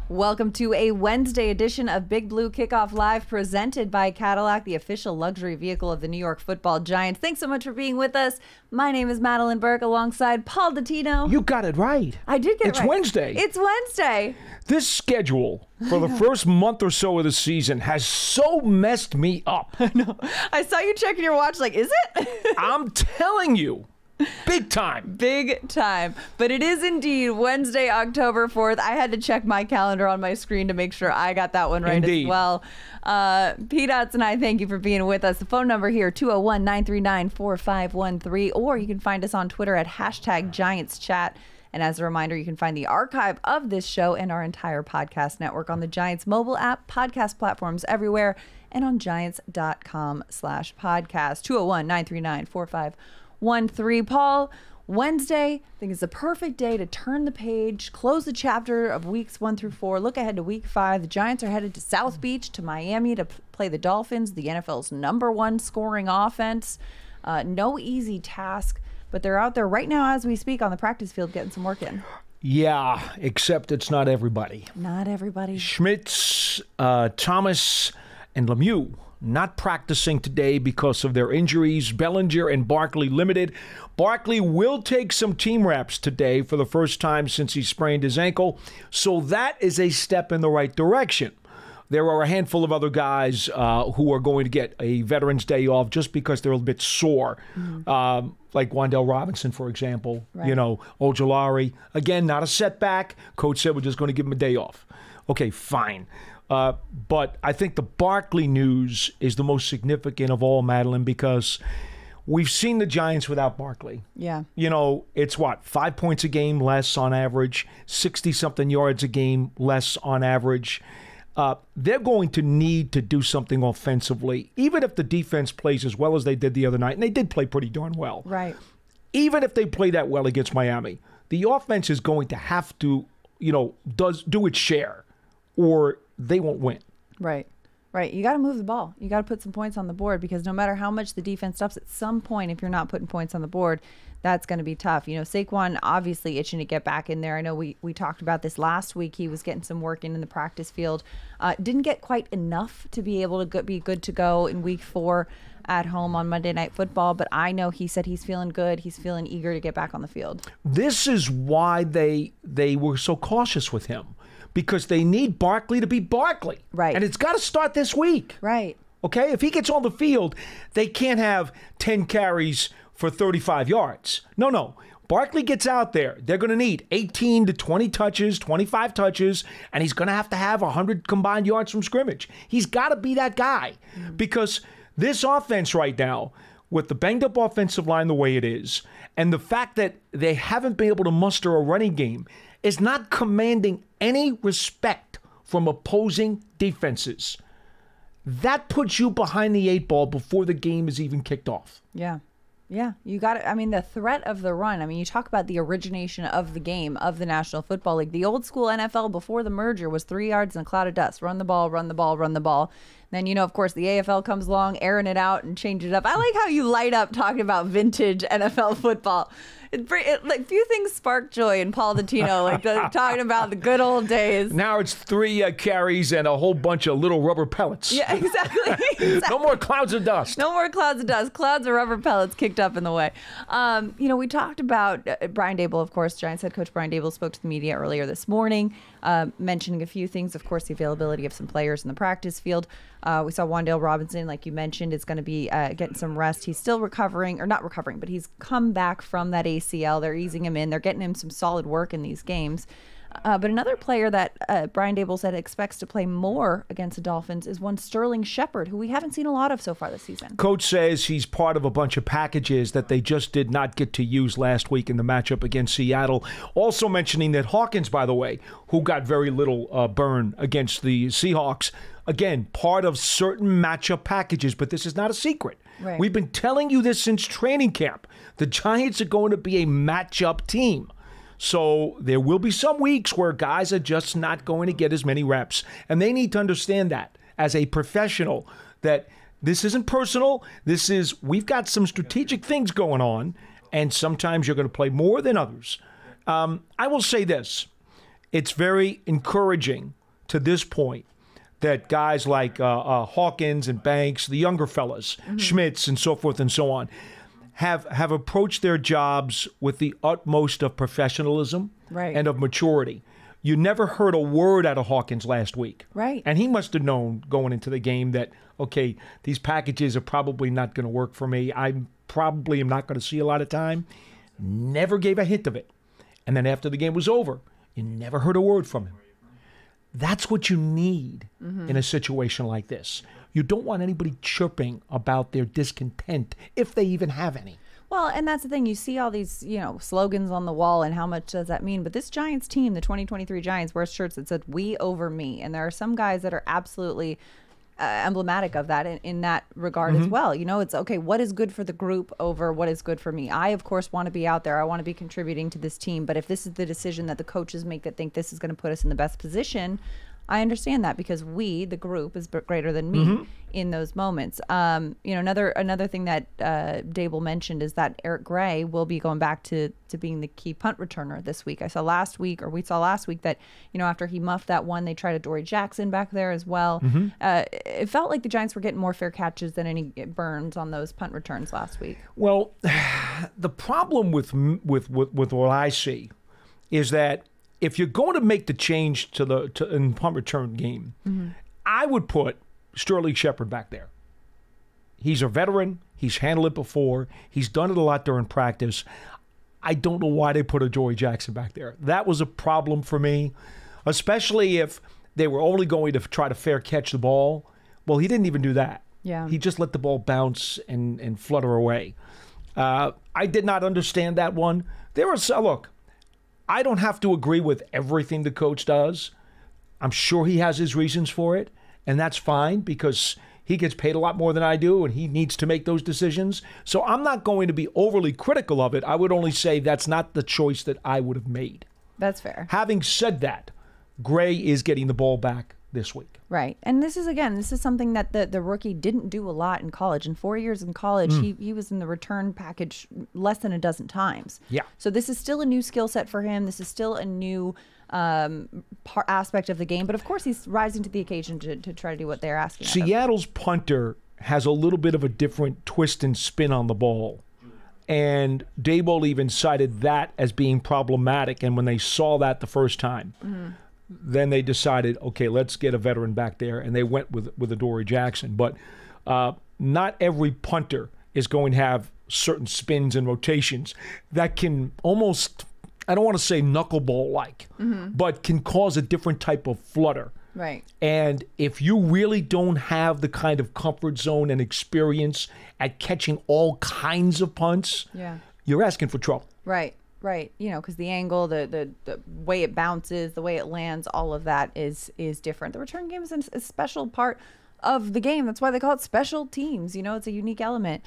Welcome to a Wednesday edition of Big Blue Kickoff Live, presented by Cadillac, the official luxury vehicle of the New York Football Giants. Thanks so much for being with us. My name is Madelyn Burke, alongside Paul Dottino. You got it right. I did get it right. It's Wednesday. It's Wednesday. This schedule for the first month or so of the season has so messed me up. I know. I saw you checking your watch like, is it? I'm telling you. Big time. Big time. But it is indeed Wednesday, October 4th. I had to check my calendar on my screen to make sure I got that one right as well. P-Dots and I thank you for being with us. The phone number here, 201-939-4513, or you can find us on Twitter at #GiantsChat. And as a reminder, you can find the archive of this show and our entire podcast network on the Giants mobile app, podcast platforms everywhere, and on giants.com/podcast. 201-939-4513. Paul, Wednesday, I think is the perfect day to turn the page, close the chapter of weeks 1 through 4, look ahead to week 5. The Giants are headed to South Beach, to Miami, to play the Dolphins, the NFL's #1 scoring offense. No easy task, but they're out there right now as we speak on the practice field getting some work in. Yeah, except it's not everybody. Not everybody. Schmitz, Thomas, and Lemieux not practicing today because of their injuries. Bellinger and Barkley limited. Barkley will take some team reps today for the first time since he sprained his ankle, so that is a step in the right direction. There are a handful of other guys who are going to get a Veterans Day off just because they're a bit sore, like Wan'Dale Robinson, for example. Right. You know, Ojulari. Again, not a setback. Coach said we're just going to give him a day off. Okay, fine. But I think the Barkley news is the most significant of all, Madelyn, because we've seen the Giants without Barkley. Yeah. You know, it's what, 5 points a game less on average, 60-something yards a game less on average. They're going to need to do something offensively, even if the defense plays as well as they did the other night, and they did play pretty darn well. Right. Even if they play that well against Miami, the offense is going to have to, do its share, or they won't win. Right. Right. You got to move the ball. You got to put some points on the board, because no matter how much the defense stops, at some point, if you're not putting points on the board, that's going to be tough. Saquon obviously itching to get back in there. I know we talked about this last week. He was getting some work in the practice field. Didn't get quite enough to be able to be good to go in week 4 at home on Monday Night Football. But I know he said he's feeling good. He's feeling eager to get back on the field. This is why they were so cautious with him. Because they need Barkley to be Barkley. Right. And it's got to start this week. Right. Okay? If he gets on the field, they can't have 10 carries for 35 yards. No. Barkley gets out there. They're going to need 18 to 20 touches, 25 touches, and he's going to have 100 combined yards from scrimmage. He's got to be that guy. Because this offense right now, with the banged-up offensive line the way it is, and the fact that they haven't been able to muster a running game, is not commanding any respect from opposing defenses. That puts you behind the 8 ball before the game is even kicked off. Yeah. Yeah, you got it. I mean, the threat of the run. I mean, you talk about the origination of the game of the National Football League. The old school NFL before the merger was 3 yards and a cloud of dust. Run the ball, run the ball, run the ball. Then, of course, the AFL comes along, airing it out and change it up. I like how you light up talking about vintage NFL football. Few things spark joy in Paul Dottino, talking about the good old days. Now it's 3 carries and a whole bunch of little rubber pellets. Yeah, exactly. No more clouds of dust. No more clouds of dust. Clouds of rubber pellets kicked up in the way. We talked about Brian Daboll, of course. Giants head coach Brian Daboll spoke to the media earlier this morning, mentioning a few things. Of course, the availability of some players in the practice field. We saw Wan'Dale Robinson, like you mentioned, is going to be getting some rest. He's still recovering, or not recovering, but he's come back from that ACL. They're easing him in. They're getting him some solid work in these games. But another player that Brian Daboll said expects to play more against the Dolphins is one Sterling Shepard, who we haven't seen a lot of so far this season. Coach says he's part of a bunch of packages that they just did not get to use last week in the matchup against Seattle. Also mentioning that Hawkins, by the way, who got very little burn against the Seahawks, again, part of certain matchup packages, but this is not a secret. Right. We've been telling you this since training camp. The Giants are going to be a matchup team. So there will be some weeks where guys are just not going to get as many reps. And they need to understand that as a professional, that this isn't personal. We've got some strategic things going on, and sometimes you're going to play more than others. I will say this. it's very encouraging to this point that guys like Hawkins and Banks, the younger fellas, Schmitz and so forth and so on, have approached their jobs with the utmost of professionalism and of maturity. You never heard a word out of Hawkins last week. Right. And he must have known going into the game that, okay, these packages are probably not going to work for me. I probably am not going to see a lot of time. Never gave a hint of it. And then after the game was over, you never heard a word from him. That's what you need in a situation like this. You don't want anybody chirping about their discontent, if they even have any. Well, and that's the thing. You see all these, slogans on the wall, and how much does that mean? But this Giants team, the 2023 Giants, wears shirts that said "We over me," and there are some guys that are absolutely emblematic of that in that regard as well. It's okay. What is good for the group over what is good for me? I, of course, want to be out there. I want to be contributing to this team. But if this is the decision that the coaches make that think this is going to put us in the best position, I understand that, because we, the group, is greater than me in those moments. Another thing that Dable mentioned is that Eric Gray will be going back to being the key punt returner this week. We saw last week that, after he muffed that one, they tried a Dory Jackson back there as well. It felt like the Giants were getting more fair catches than any burns on those punt returns last week. Well, the problem with what I see is that if you're going to make the change in punt return game, I would put Sterling Shepard back there. He's a veteran. He's handled it before. He's done it a lot during practice. I don't know why they put a Dory Jackson back there. That was a problem for me, especially if they were only going to try to fair catch the ball. Well, he didn't even do that. Yeah. He just let the ball bounce and flutter away. I did not understand that one. Look, I don't have to agree with everything the coach does. I'm sure he has his reasons for it, and that's fine, because he gets paid a lot more than I do, and he needs to make those decisions. So I'm not going to be overly critical of it. I would only say that's not the choice that I would have made. That's fair. Having said that, Gray is getting the ball back this week. Right. And this is something that the rookie didn't do a lot in college. In 4 years in college, he was in the return package less than a dozen times. Yeah. So this is still a new skill set for him. This is still a new aspect of the game. But of course, he's rising to the occasion to try to do what they're asking of him. Seattle's punter has a little bit of a different twist and spin on the ball. And Daboll even cited that as being problematic. And when they saw that the first time, then they decided, okay, let's get a veteran back there, and they went with a Dory Jackson. But not every punter is going to have certain spins and rotations that can almost, I don't want to say knuckleball-like, but can cause a different type of flutter. Right. And if you really don't have the kind of comfort zone and experience at catching all kinds of punts, you're asking for trouble. Right. Right, because the angle, the way it bounces, the way it lands, all of that is different. The return game is a special part of the game. That's why they call it special teams. It's a unique element.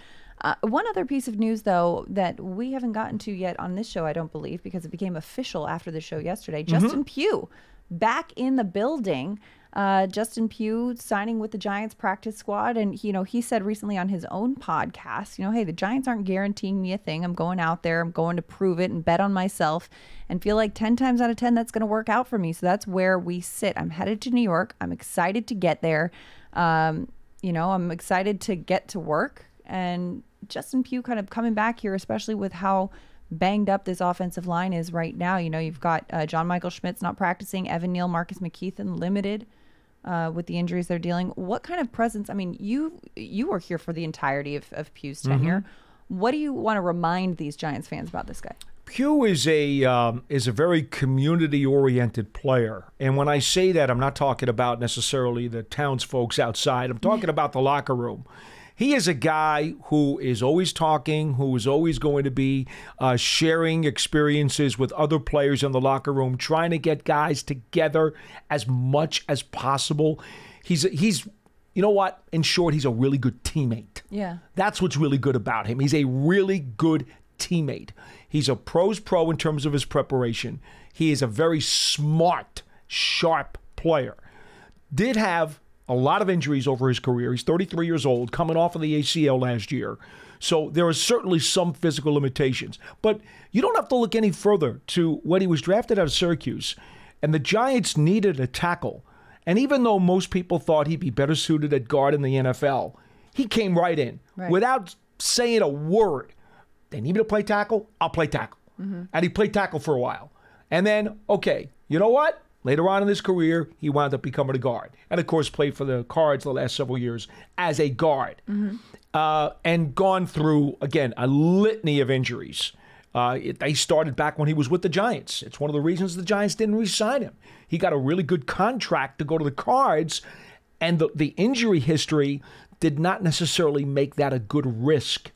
One other piece of news, though, that we haven't gotten to yet on this show, I don't believe, because it became official after the show yesterday. Justin Pugh back in the building. Justin Pugh signing with the Giants practice squad. And, he said recently on his own podcast, hey, the Giants aren't guaranteeing me a thing. I'm going out there. I'm going to prove it and bet on myself and feel like 10 times out of 10 that's going to work out for me. So that's where we sit. I'm headed to New York. I'm excited to get there. I'm excited to get to work. And Justin Pugh kind of coming back here, especially with how banged up this offensive line is right now. You've got John Michael Schmitz not practicing, Evan Neal, Marcus McKeithen limited with the injuries they're dealing. What kind of presence? I mean, you were here for the entirety of Pugh's tenure. What do you want to remind these Giants fans about this guy? Pugh is a very community-oriented player. And when I say that, I'm not talking about necessarily the townsfolks outside. I'm talking about the locker room. He is a guy who is always talking, who is always going to be sharing experiences with other players in the locker room, trying to get guys together as much as possible. He's you know what? In short, he's a really good teammate. Yeah. That's what's really good about him. He's a really good teammate. He's a pro's pro in terms of his preparation. He is a very smart, sharp player. Did have a lot of injuries over his career. He's 33 years old, coming off of the ACL last year. So there are certainly some physical limitations. But you don't have to look any further to when he was drafted out of Syracuse. And the Giants needed a tackle. And even though most people thought he'd be better suited at guard in the NFL, he came right in without saying a word. They need me to play tackle? I'll play tackle. And he played tackle for a while. And then, okay, you know what? Later on in his career, he wound up becoming a guard. And, of course, played for the Cards the last several years as a guard. And gone through, again, a litany of injuries. They started back when he was with the Giants. It's one of the reasons the Giants didn't re-sign him. He got a really good contract to go to the Cards, and the injury history did not necessarily make that a good risk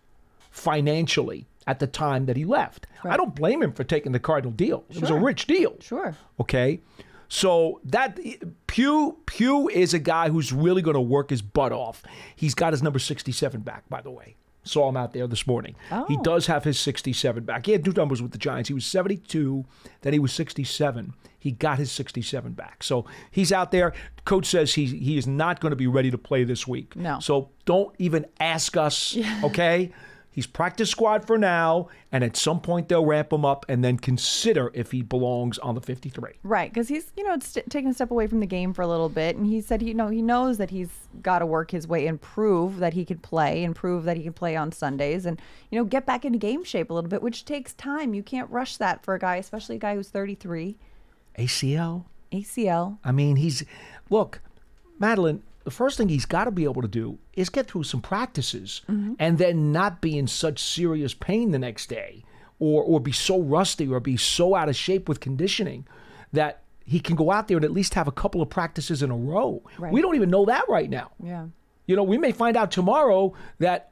financially at the time that he left. I don't blame him for taking the Cardinal deal. It was a rich deal. Okay? So that Pugh is a guy who's really going to work his butt off. He's got his number 67 back, by the way. Saw him out there this morning. He does have his 67 back. He had 2 numbers with the Giants. He was 72, then he was 67. He got his 67 back. So he's out there. Coach says he is not going to be ready to play this week. No. So don't even ask us, okay? He's practice squad for now, and at some point they'll ramp him up and then consider if he belongs on the 53. Right, because he's taking a step away from the game for a little bit, and he said he knows that he's got to work his way and prove that he could play and prove that he can play on Sundays and get back into game shape a little bit, which takes time. You can't rush that for a guy, especially a guy who's 33. ACL. I mean, look, Madelyn, the first thing he's got to be able to do is get through some practices and then not be in such serious pain the next day or be so rusty or be so out of shape with conditioning that he can go out there and at least have a couple of practices in a row. We don't even know that right now. We may find out tomorrow that,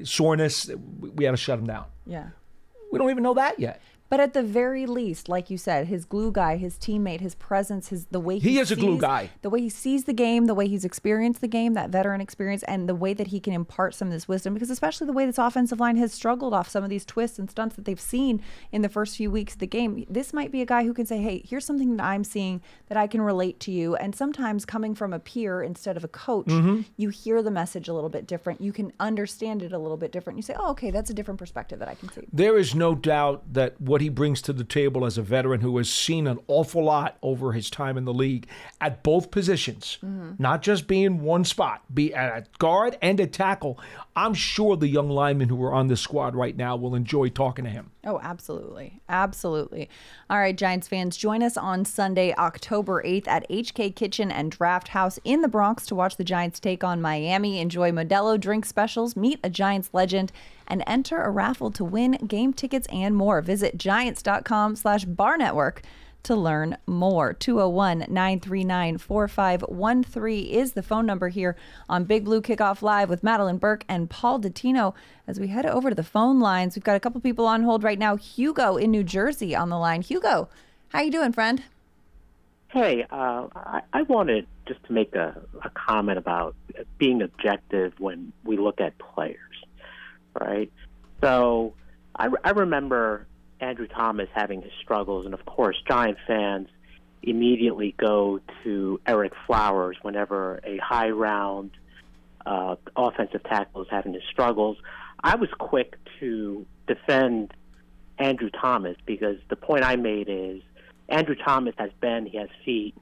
soreness, we had to shut him down. We don't even know that yet. But at the very least, like you said, his glue guy, his teammate, his presence, the way he is a glue guy. The way he sees the game, the way he's experienced the game, that veteran experience, and the way that he can impart some of this wisdom, because especially the way this offensive line has struggled off some of these twists and stunts that they've seen in the first few weeks of the game. This might be a guy who can say, hey, here's something that I'm seeing that I can relate to you. And sometimes coming from a peer instead of a coach, you hear the message a little bit different. You can understand it a little bit different. You say, oh, okay, that's a different perspective that I can see. There is no doubt that what he brings to the table as a veteran who has seen an awful lot over his time in the league at both positions, not just being one spot, be at guard and at tackle. I'm sure the young linemen who are on this squad right now will enjoy talking to him. Oh, absolutely. Absolutely. All right, Giants fans, join us on Sunday, October 8th at HK Kitchen and Draft House in the Bronx to watch the Giants take on Miami. Enjoy Modelo drink specials, meet a Giants legend, and enter a raffle to win game tickets and more. Visit giants.com/barnetwork to learn more. 201-939-4513 is the phone number here on Big Blue Kickoff Live with Madelyn Burke and Paul Dottino. As we head over to the phone lines, we've got a couple people on hold right now. Hugo in New Jersey on the line. Hugo, how you doing, friend? Hey, I wanted just to make a comment about being objective when we look at players, right? So I remember Andrew Thomas having his struggles, and of course, Giant fans immediately go to Eric Flowers whenever a high-round offensive tackle is having his struggles. I was quick to defend Andrew Thomas because the point I made is Andrew Thomas has bend, he has feet,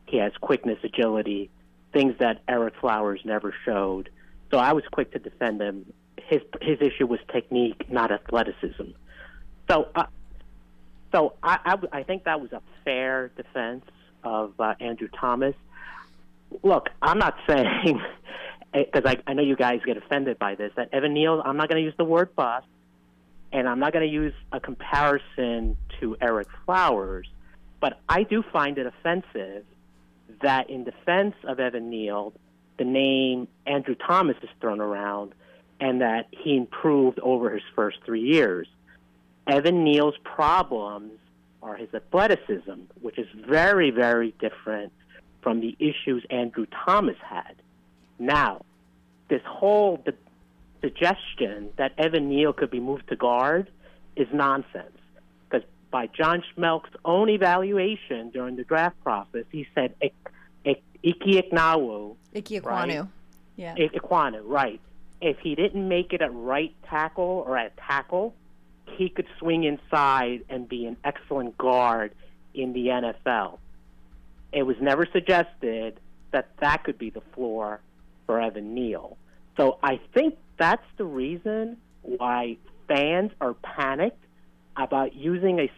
he has quickness, agility, things that Eric Flowers never showed. So I was quick to defend him. His issue was technique, not athleticism. So I think that was a fair defense of Andrew Thomas. Look, I'm not saying, because I know you guys get offended by this, that Evan Neal, I'm not going to use the word bust, and I'm not going to use a comparison to Eric Flowers, but I do find it offensive that in defense of Evan Neal, the name Andrew Thomas is thrown around and that he improved over his first 3 years. Evan Neal's problems are his athleticism, which is very, very different from the issues Andrew Thomas had. Now, this whole suggestion that Evan Neal could be moved to guard is nonsense. Because by John Schmelk's own evaluation during the draft process, he said Ikiakwanu. Right? Yeah. Ikiakwanu, right. If he didn't make it at right tackle or at tackle, he could swing inside and be an excellent guard in the NFL. It was never suggested that that could be the floor for Evan Neal. So I think that's the reason why fans are panicked about using a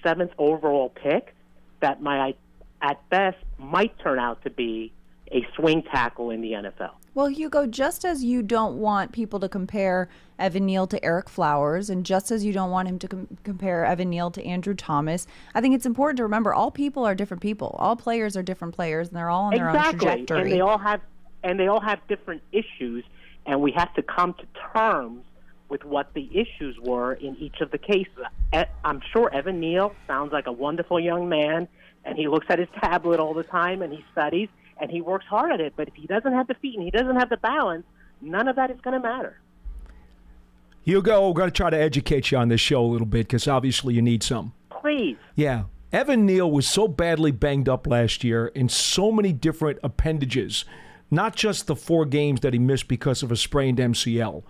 seventh overall pick that might, at best, might turn out to be a swing tackle in the NFL. Well, Hugo, just as you don't want people to compare Evan Neal to Eric Flowers, and just as you don't want him to compare Evan Neal to Andrew Thomas, I think it's important to remember all people are different people. All players are different players, and they're all on their own trajectory. And they all have different issues, and we have to come to terms with what the issues were in each of the cases. I'm sure Evan Neal sounds like a wonderful young man, and he looks at his tablet all the time, and he studies, and he works hard at it. But if he doesn't have the feet and he doesn't have the balance, none of that is going to matter. Hugo, we're going to try to educate you on this show a little bit because obviously you need some. Please. Yeah. Evan Neal was so badly banged up last year in so many different appendages, not just the 4 games that he missed because of a sprained MCL.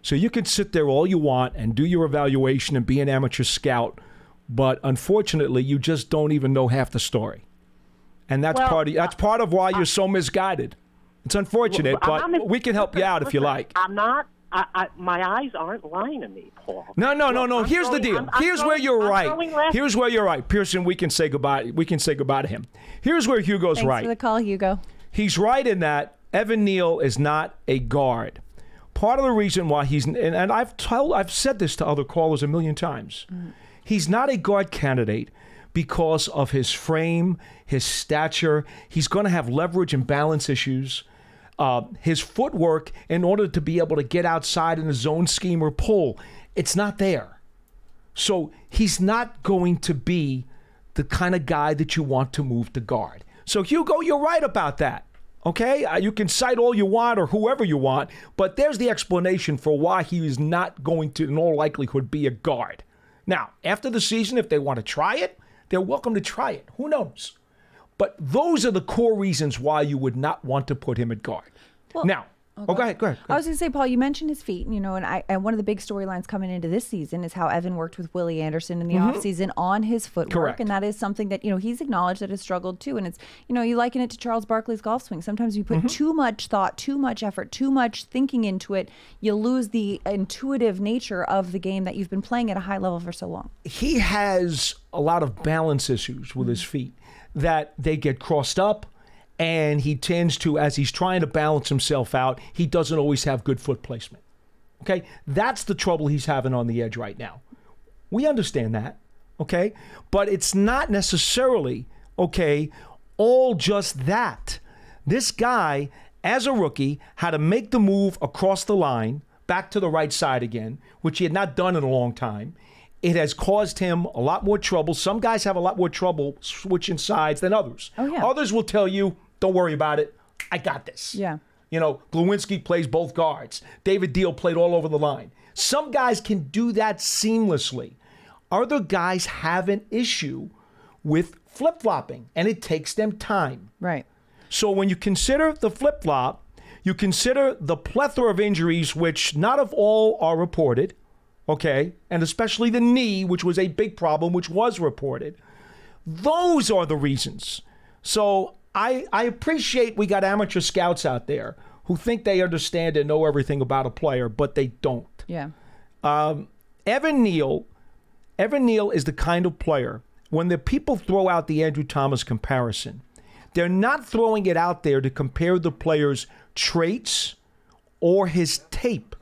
So you can sit there all you want and do your evaluation and be an amateur scout, but unfortunately you just don't even know half the story. And that's part of why you're so misguided. It's unfortunate, but we can help you out if you like. I'm not. My eyes aren't lying to me, Paul. No. Here's the deal. Here's where you're right. Here's where you're right. Pearson, we can say goodbye. We can say goodbye to him. Here's where Hugo's right. Thanks for the call, Hugo. He's right in that Evan Neal is not a guard. Part of the reason why and I've said this to other callers a million times. He's not a guard candidate because of his frame, his stature. He's going to have leverage and balance issues. His footwork, in order to be able to get outside in a zone scheme or pull, it's not there. So he's not going to be the kind of guy that you want to move to guard. So Hugo, you're right about that. Okay? You can cite all you want or whoever you want, but there's the explanation for why he is not going to, in all likelihood, be a guard. Now, after the season, if they want to try it, they're welcome to try it. Who knows? But those are the core reasons why you would not want to put him at guard. Well, now, go ahead. I was going to say, Paul, you mentioned his feet, and one of the big storylines coming into this season is how Evan worked with Willie Anderson in the offseason on his footwork. Correct. And that is something that, he's acknowledged that has struggled too. And it's, you liken it to Charles Barkley's golf swing. Sometimes you put too much thought, too much effort, too much thinking into it, you lose the intuitive nature of the game that you've been playing at a high level for so long. He has a lot of balance issues with his feet, that they get crossed up, and he tends to, as he's trying to balance himself out, he doesn't always have good foot placement. Okay? That's the trouble he's having on the edge right now. We understand that, okay? But it's not necessarily, okay, all just that. This guy, as a rookie, had to make the move across the line, back to the right side again, which he had not done in a long time. It has caused him a lot more trouble. Some guys have a lot more trouble switching sides than others. Oh, yeah. Others will tell you, don't worry about it. I got this. Yeah. Glowinski plays both guards. David Deal played all over the line. Some guys can do that seamlessly. Other guys have an issue with flip-flopping, and it takes them time. Right. So when you consider the flip-flop, you consider the plethora of injuries, which not of all are reported, okay, and especially the knee, which was a big problem, which was reported. Those are the reasons. So I appreciate we got amateur scouts out there who think they understand and know everything about a player, but they don't. Yeah. Evan Neal is the kind of player, when the people throw out the Andrew Thomas comparison, they're not throwing it out there to compare the player's traits or his tape.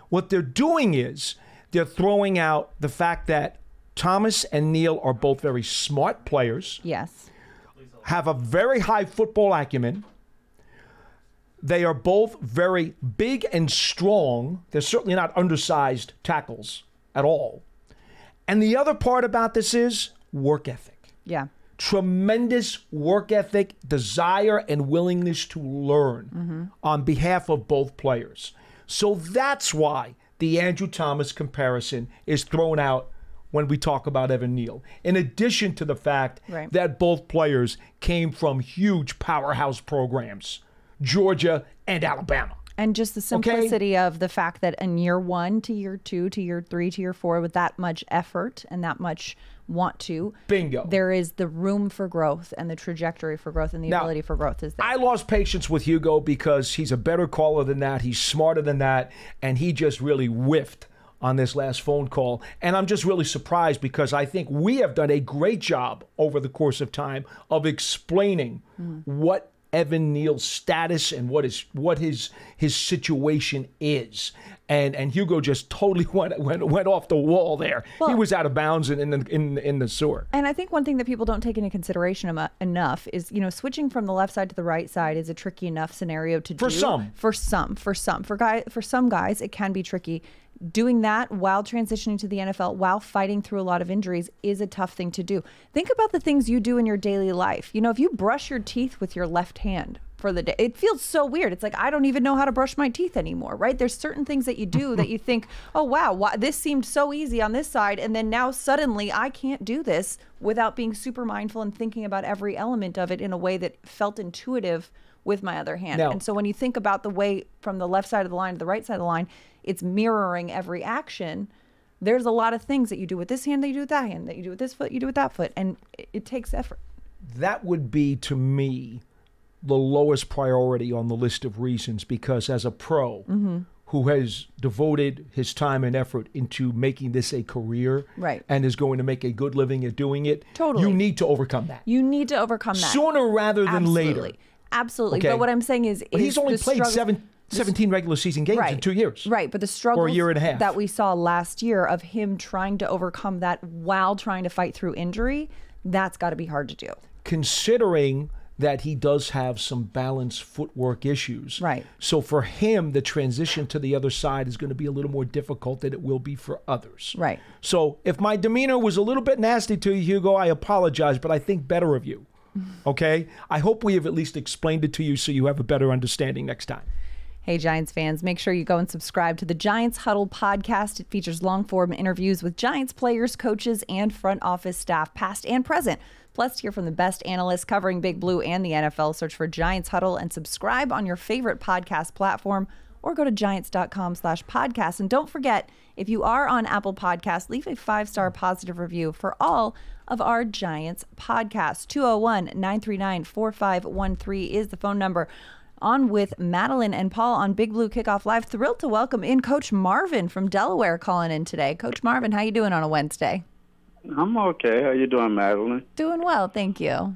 What they're doing is they're throwing out the fact that Thomas and Neal are both very smart players. Yes. Have a very high football acumen. They are both very big and strong. They're certainly not undersized tackles at all. And the other part about this is work ethic. Yeah. Tremendous work ethic, desire, and willingness to learn on behalf of both players. So that's why the Andrew Thomas comparison is thrown out when we talk about Evan Neal, in addition to the fact that both players came from huge powerhouse programs, Georgia and Alabama. And just the simplicity of the fact that in year 1 to year 2 to year 3 to year 4, with that much effort and that much want to. Bingo. There is the room for growth and the trajectory for growth and the ability for growth is there. I lost patience with Hugo because he's a better caller than that. He's smarter than that. And he just really whiffed on this last phone call. And I'm just really surprised because I think we have done a great job over the course of time of explaining what Evan Neal's status and what his situation is. And Hugo just totally went off the wall there. Well, he was out of bounds in the sewer. And I think one thing that people don't take into consideration enough is, switching from the left side to the right side is a tricky enough scenario to do. For some guys, it can be tricky. Doing that while transitioning to the NFL, while fighting through a lot of injuries, is a tough thing to do. Think about the things you do in your daily life. If you brush your teeth with your left hand for the day, it feels so weird. It's like, I don't even know how to brush my teeth anymore, right? There's certain things that you do that you think, oh, wow, this seemed so easy on this side. And then now suddenly I can't do this without being super mindful and thinking about every element of it in a way that felt intuitive with my other hand. And so when you think about the way from the left side of the line to the right side of the line, it's mirroring every action. There's a lot of things that you do with this hand, that you do with that hand, that you do with this foot, you do with that foot, and it takes effort. That would be, to me, the lowest priority on the list of reasons, because as a pro who has devoted his time and effort into making this a career and is going to make a good living at doing it, you need to overcome that. You need to overcome that. Sooner rather than later. Absolutely. Okay. But what I'm saying is he's only played 17 regular season games in 2 years. Right. But the struggle or a year and a half that we saw last year of him trying to overcome that while trying to fight through injury, that's got to be hard to do. Considering that he does have some balance footwork issues. Right. So for him, the transition to the other side is going to be a little more difficult than it will be for others. Right. So if my demeanor was a little bit nasty to you, Hugo, I apologize, but I think better of you. Okay? I hope we have at least explained it to you so you have a better understanding next time. Hey, Giants fans, make sure you go and subscribe to the Giants Huddle podcast. It features long-form interviews with Giants players, coaches, and front office staff, past and present. Plus, hear from the best analysts covering Big Blue and the NFL. Search for Giants Huddle and subscribe on your favorite podcast platform or go to giants.com/podcast. And don't forget, if you are on Apple Podcasts, leave a 5-star positive review for all of our Giants podcasts. 201-939-4513 is the phone number. On with Madelyn and Paul on Big Blue Kickoff Live. Thrilled to welcome in Coach Marvin from Delaware calling in today. Coach Marvin, how you doing on a Wednesday? I'm okay. How you doing, Madelyn? Doing well, thank you.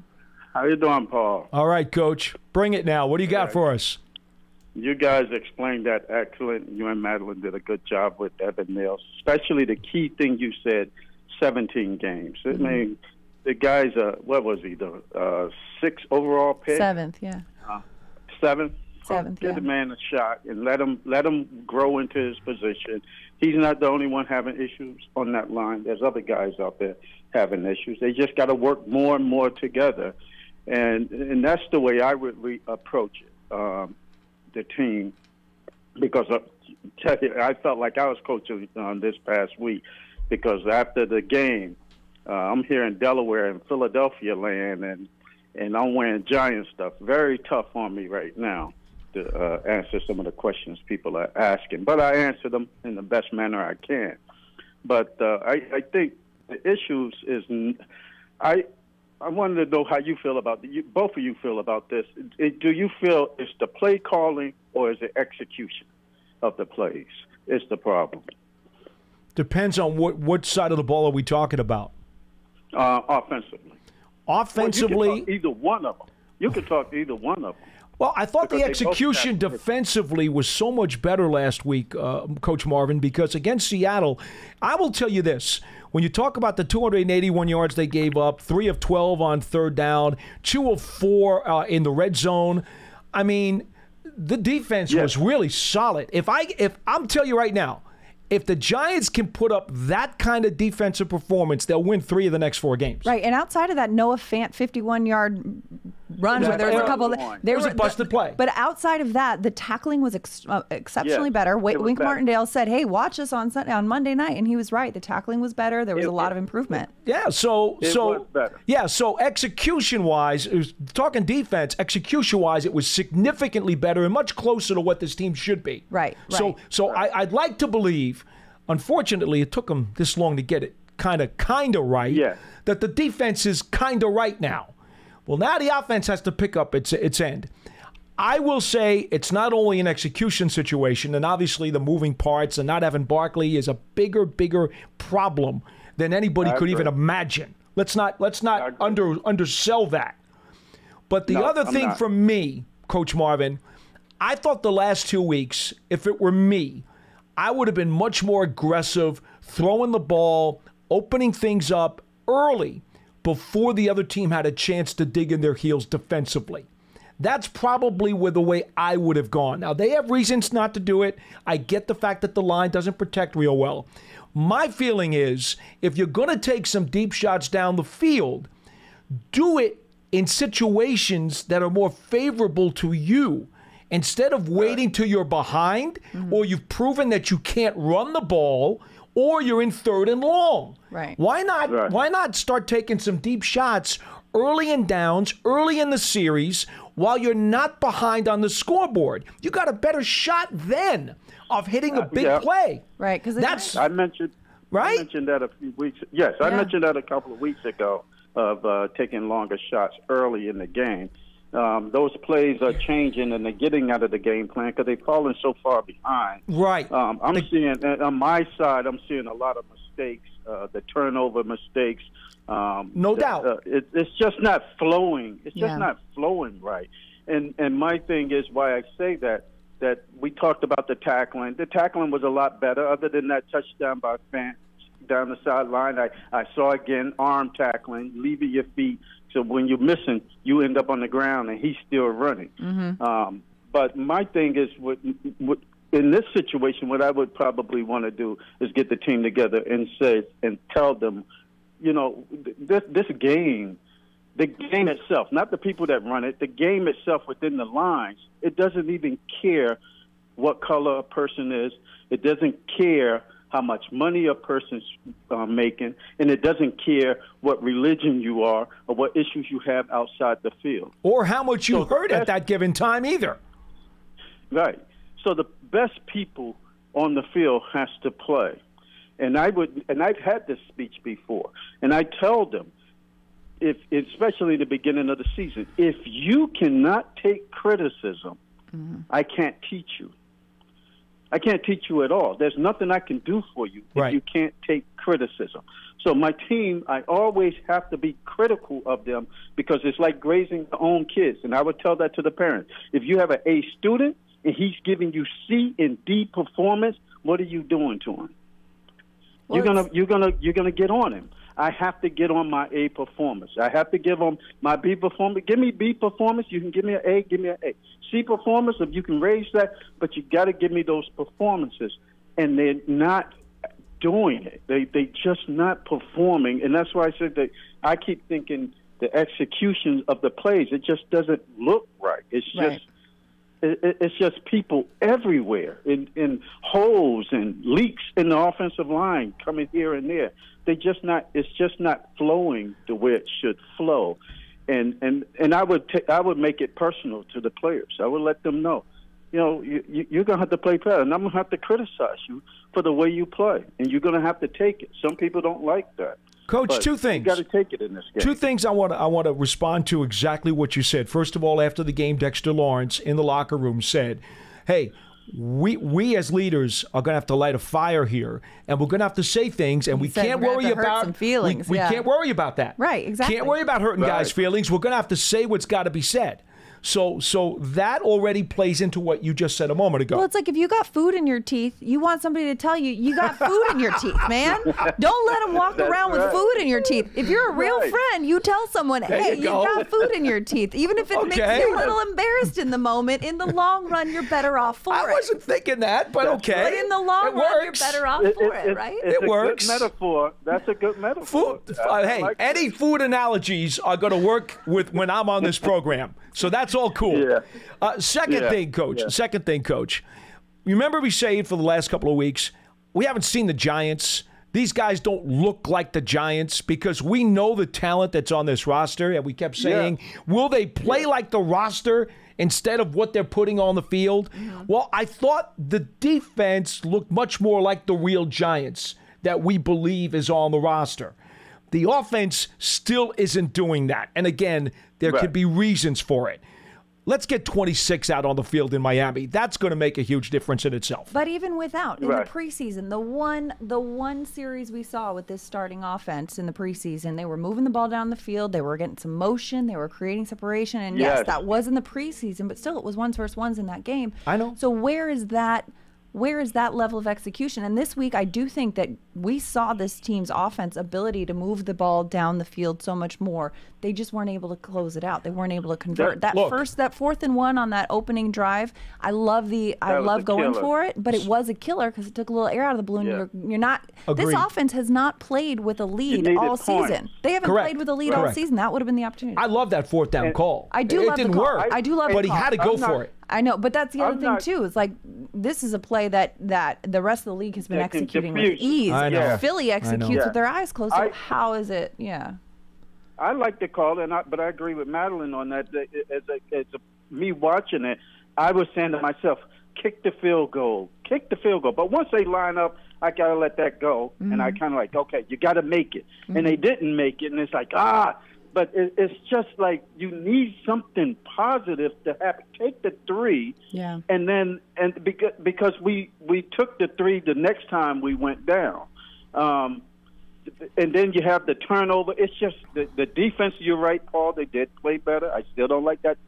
How you doing, Paul? All right, Coach. Bring it now. What do you got for us? You guys explained that excellent. You and Madelyn did a good job with Evan Neal, especially the key thing you said, 17 games. I mean, the guy's, what was he, the 6th overall pick? 7th, yeah. 7th? 7th, Give the man a shot and let him grow into his position. He's not the only one having issues on that line. There's other guys out there having issues. They just got to work more and more together. And that's the way I would approach it, the team, because I felt like I was coaching this past week, because after the game, I'm here in Delaware and Philadelphia land, and I'm wearing Giant stuff. Very tough on me right now to answer some of the questions people are asking. But I answer them in the best manner I can. But I think the issues is I wanted to know how you feel about both of you feel about this. Do you feel it's the play calling or is it execution of the plays? It's the problem. Depends on what side of the ball are we talking about. Offensively. Offensively, well, you can talk either one of them. You can talk either one of them. Well, I thought the execution defensively was so much better last week, Coach Marvin, because against Seattle, I will tell you this. When you talk about the 281 yards they gave up, 3 of 12 on third down, 2 of 4 in the red zone, I mean, the defense was really solid. If I'm telling you right now, if the Giants can put up that kind of defensive performance, they'll win 3 of the next 4 games. Right, and outside of that Noah Fant 51-yard run where there was a couple of there was a busted play. But outside of that, the tackling was exceptionally better. Wink Martindale said, "Hey, watch us on Monday night," and he was right. The tackling was better. There was a lot of improvement. Yeah, so was better. Yeah, so execution-wise, talking defense, execution-wise, it was significantly better and much closer to what this team should be. Right. So I'd like to believe. Unfortunately, it took them this long to get it kind of right, that the defense is kind of right now. Well, now the offense has to pick up its end. I will say it's not only an execution situation, and obviously the moving parts and not having Barkley is a bigger problem than anybody could even imagine. Let's not undersell that. But the other thing for me, Coach Marvin, I thought the last 2 weeks, if it were me, I would have been much more aggressive, throwing the ball, opening things up early before the other team had a chance to dig in their heels defensively. That's probably the way I would have gone. Now, they have reasons not to do it. I get the fact that the line doesn't protect real well. My feeling is if you're going to take some deep shots down the field, do it in situations that are more favorable to you. Instead of waiting till you're behind or you've proven that you can't run the ball or you're in 3rd and long. Right. Why not start taking some deep shots early in downs, early in the series, while you're not behind on the scoreboard? You got a better shot then of hitting a big play. Right, because I mentioned that a few weeks. Yes, I mentioned that a couple of weeks ago of taking longer shots early in the game. Those plays are changing and they're getting out of the game plan because they've fallen so far behind. Right. I'm seeing on my side, I'm seeing a lot of mistakes, the turnover mistakes. No doubt. It's just not flowing. It's just not flowing right. And my thing is why I say that we talked about the tackling. The tackling was a lot better other than that touchdown by Fant down the sideline. I saw, again, arm tackling, leaving your feet. So when you're missing, you end up on the ground, and he's still running. But my thing is, in this situation, what I would probably want to do is get the team together and tell them, this game, the game itself, not the people that run it, the game itself within the lines, it doesn't even care what color a person is. It doesn't care how much money a person's making, and it doesn't care what religion you are or what issues you have outside the field. Or how much you heard at that given time either. Right. So the best people on the field has to play. And I've had this speech before, and I tell them, especially in the beginning of the season, if you cannot take criticism, I can't teach you. I can't teach you at all. There's nothing I can do for you if you can't take criticism. So my team, I always have to be critical of them because it's like raising their own kids. And I would tell that to the parents. If you have an A student and he's giving you C and D performance, what are you doing to him? Well, you're gonna get on him. I have to get on my A performance. I have to give him my B performance. Give me B performance. You can give me an A. Give me an A. C performance, if you can raise that, but you got to give me those performances. And they're not doing it. They just not performing. And that's why I said that I keep thinking the execution of the plays, it just doesn't look right. It's just it's just people everywhere in holes and leaks in the offensive line coming here and there. It's just not flowing the way it should flow. And I would make it personal to the players. I would let them know, you're going to have to play better, and I'm going to have to criticize you for the way you play, and you're going to have to take it. Some people don't like that. Coach, but two things. You got to take it in this game. Two things I want to respond to exactly what you said. First of all, after the game, Dexter Lawrence in the locker room said, hey, we as leaders are going to have to light a fire here, and we're going to have to say things, and we can't worry about some feelings. We can't worry about that. Right, exactly. Can't worry about hurting guys' feelings. We're going to have to say what's got to be said. So that already plays into what you just said a moment ago. Well, it's like if you got food in your teeth, you want somebody to tell you got food in your teeth, man. Don't let them walk around with food in your teeth. If you're a real friend, you tell someone, hey, you got food in your teeth. Even if it makes you a little embarrassed in the moment, in the long run, you're better off for it. I wasn't thinking that, but okay. But in the long run, you're better off for it, right? It works. Good metaphor. That's a good metaphor. Food, hey, like any food analogies are going to work with when I'm on this program. So that's all cool. Yeah. Second thing, Coach. You remember me saying for the last couple of weeks, we haven't seen the Giants. These guys don't look like the Giants because we know the talent that's on this roster. And we kept saying, will they play like the roster instead of what they're putting on the field? Well, I thought the defense looked much more like the real Giants. that we believe is on the roster. The offense still isn't doing that. And again, there could be reasons for it. Let's get 26 out on the field in Miami. That's going to make a huge difference in itself. But even without, in the preseason, the one series we saw with this starting offense in the preseason, they were moving the ball down the field. They were getting some motion. They were creating separation. And yes, that was in the preseason, but still it was ones versus ones in that game. I know. So where is that level of execution? And this week, I do think that we saw this team's offense ability to move the ball down the field so much more. They just weren't able to close it out. They weren't able to convert. That 4th and 1 on that opening drive, I love going for it, but it was a killer because it took a little air out of the balloon. You're not. Agreed. This offense has not played with a lead all season. They haven't played with a lead all season. That would have been the opportunity. I love that 4th down call. I do love the call. It didn't work. I do love it, but he had to go for it. I know, but that's the other thing too. It's like this is a play that the rest of the league has been executing with ease. I know. Philly executes with their eyes closed. So how is it? Yeah. I like the call, but I agree with Madelyn on that. Me watching it, I was saying to myself, kick the field goal. But once they line up, I got to let that go. And I kind of like, okay, you got to make it. And they didn't make it. And it's like, but it's just like you need something positive to happen. Take the 3, and because we took the 3 the next time we went down, and then you have the turnover. It's just the defense. You're right, Paul. They did play better. I still don't like that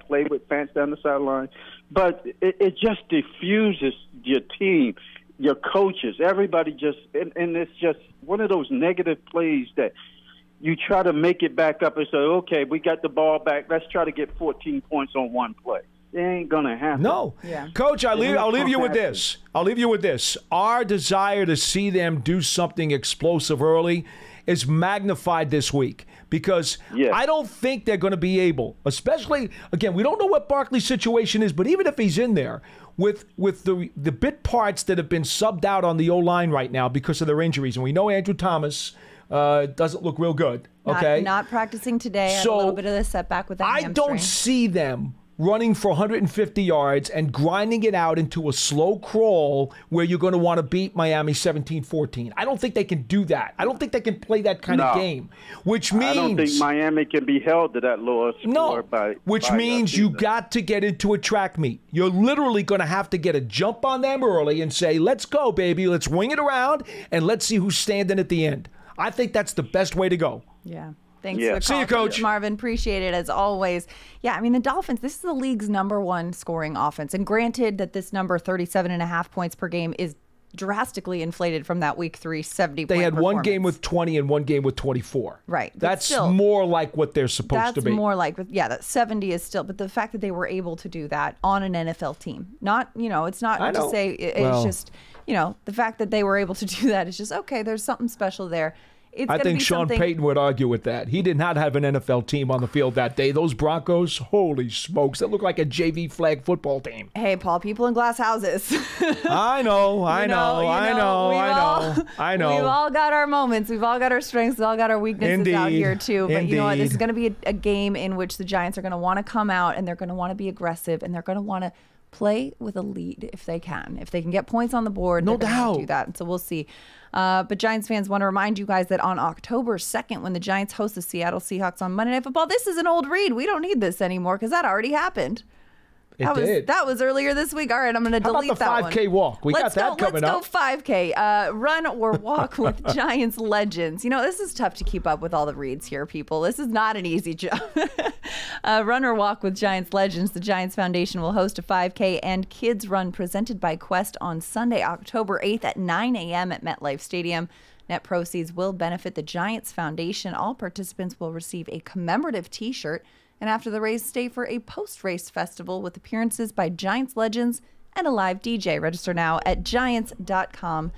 play with Fance down the sideline, but it just diffuses your team, your coaches, everybody. And it's just one of those negative plays that you try to make it back up and say, okay, we got the ball back. Let's try to get 14 points on one play. It ain't going to happen. No. Yeah. Coach, I'll leave you with this. Our desire to see them do something explosive early is magnified this week because I don't think they're going to be able, especially, again, we don't know what Barkley's situation is, but even if he's in there, with the bit parts that have been subbed out on the O-line right now because of their injuries, and we know Andrew Thomas doesn't look real good. Okay, not practicing today. So a little bit of a setback with that hamstring. Don't see them running for 150 yards and grinding it out into a slow crawl where you're going to want to beat Miami 17-14. I don't think they can do that. I don't think they can play that kind of game, which means I don't think Miami can be held to that lower score. Which means you got to get into a track meet. You're literally going to have to get a jump on them early and say, let's go, baby. Let's wing it around, and let's see who's standing at the end. I think that's the best way to go. Yeah. Thanks for the call. See you, Coach. Marvin, appreciate it as always. Yeah, I mean, the Dolphins, this is the league's #1 scoring offense. And granted that this number, 37.5 points per game, is drastically inflated from that week 3 70 They had one game with 20 and one game with 24. Right. That's still more like what they're supposed to be. That's more like, that 70 is still, but the fact that they were able to do that on an NFL team, not, it's not to say, it's just, the fact that they were able to do that is just, okay, there's something special there. I think Sean Payton would argue with that. He did not have an NFL team on the field that day. Those Broncos, holy smokes, that looked like a JV flag football team. Hey, Paul, people in glass houses. I know. We've all got our moments. We've all got our strengths. We've all got our weaknesses out here, too. But you know what? This is going to be a game in which the Giants are going to want to come out, and they're going to want to be aggressive, and they're going to want to play with a lead if they can. If they can get points on the board, no doubt. They're going to do that. And so we'll see. But Giants fans want to remind you guys that on October 2nd, when the Giants host the Seattle Seahawks on Monday Night Football, this is an old read. We don't need this anymore because that already happened. That was earlier this week. All right, I'm going to delete that one. How about the 5K walk? Let's go 5K. Run or walk with Giants legends. This is tough to keep up with all the reads here, people. This is not an easy job. Run or walk with Giants legends. The Giants Foundation will host a 5K and kids run presented by Quest on Sunday, October 8th at 9 a.m. at MetLife Stadium. Net proceeds will benefit the Giants Foundation. All participants will receive a commemorative T-shirt. And after the race, stay for a post-race festival with appearances by Giants legends and a live DJ. Register now at giants.com/5K.